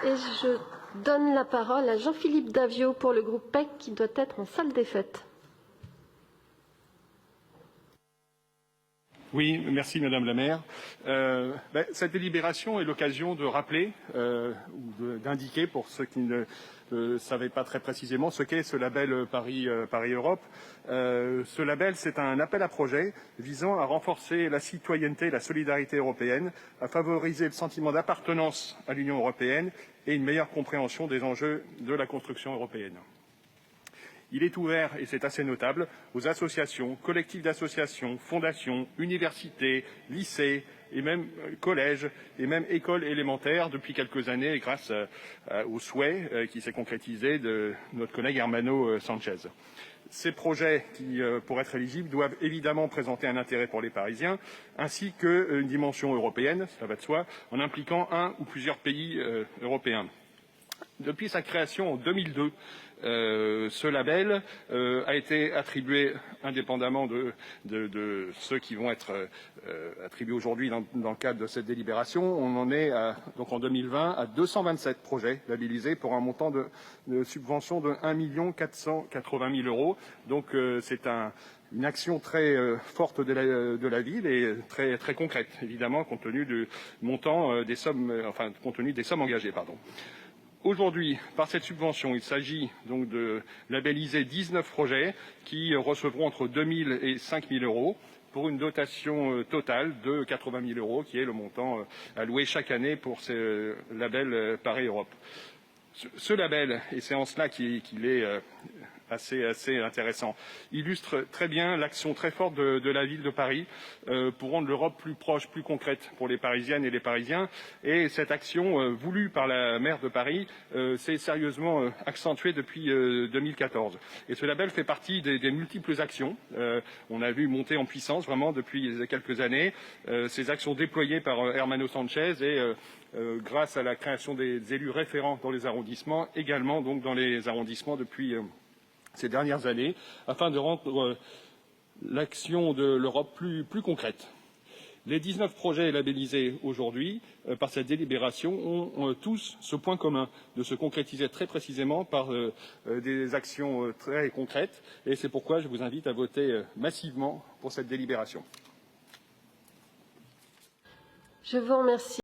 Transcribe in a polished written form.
Et je donne la parole à Jean-Philippe Davio pour le groupe PEC qui doit être en salle des fêtes. Oui, merci Madame la maire. Cette délibération est l'occasion de rappeler ou d'indiquer pour ceux qui ne savaient pas très précisément ce qu'est ce label Paris Europe. Ce label, c'est un appel à projet visant à renforcer la citoyenneté et la solidarité européenne, à favoriser le sentiment d'appartenance à l'Union européenne et une meilleure compréhension des enjeux de la construction européenne. Il est ouvert, et c'est assez notable, aux associations, collectifs d'associations, fondations, universités, lycées et même collèges et même écoles élémentaires depuis quelques années grâce au souhait qui s'est concrétisé de notre collègue Hermano Sanchez. Ces projets qui, pour être éligibles, doivent évidemment présenter un intérêt pour les Parisiens, ainsi qu'une dimension européenne, ça va de soi, en impliquant un ou plusieurs pays européens. Depuis sa création en 2002, ce label a été attribué indépendamment de ceux qui vont être attribués aujourd'hui dans le cadre de cette délibération. On en est donc en 2020 à 227 projets labellisés pour un montant de subvention de 1 480 000 €. Donc c'est une action très forte de la ville et très, très concrète, évidemment, compte tenu du montant des sommes, compte tenu des sommes engagées, pardon. Aujourd'hui, par cette subvention, il s'agit donc de labelliser 19 projets qui recevront entre 2 000 et 5 000 € pour une dotation totale de 80 000 € qui est le montant alloué chaque année pour ce label Paris Europe. Ce label, et c'est en cela qu'il est assez intéressant, illustre très bien l'action très forte de la ville de Paris pour rendre l'Europe plus proche, plus concrète pour les Parisiennes et les Parisiens. Et cette action voulue par la maire de Paris s'est sérieusement accentuée depuis 2014. Et ce label fait partie des multiples actions. On a vu monter en puissance vraiment depuis quelques années ces actions déployées par Hermano Sanchez et grâce à la création des élus référents dans les arrondissements, également donc dans les arrondissements depuis ces dernières années, afin de rendre l'action de l'Europe plus concrète. Les 19 projets labellisés aujourd'hui par cette délibération ont tous ce point commun de se concrétiser très précisément par des actions très concrètes, et c'est pourquoi je vous invite à voter massivement pour cette délibération. Je vous remercie.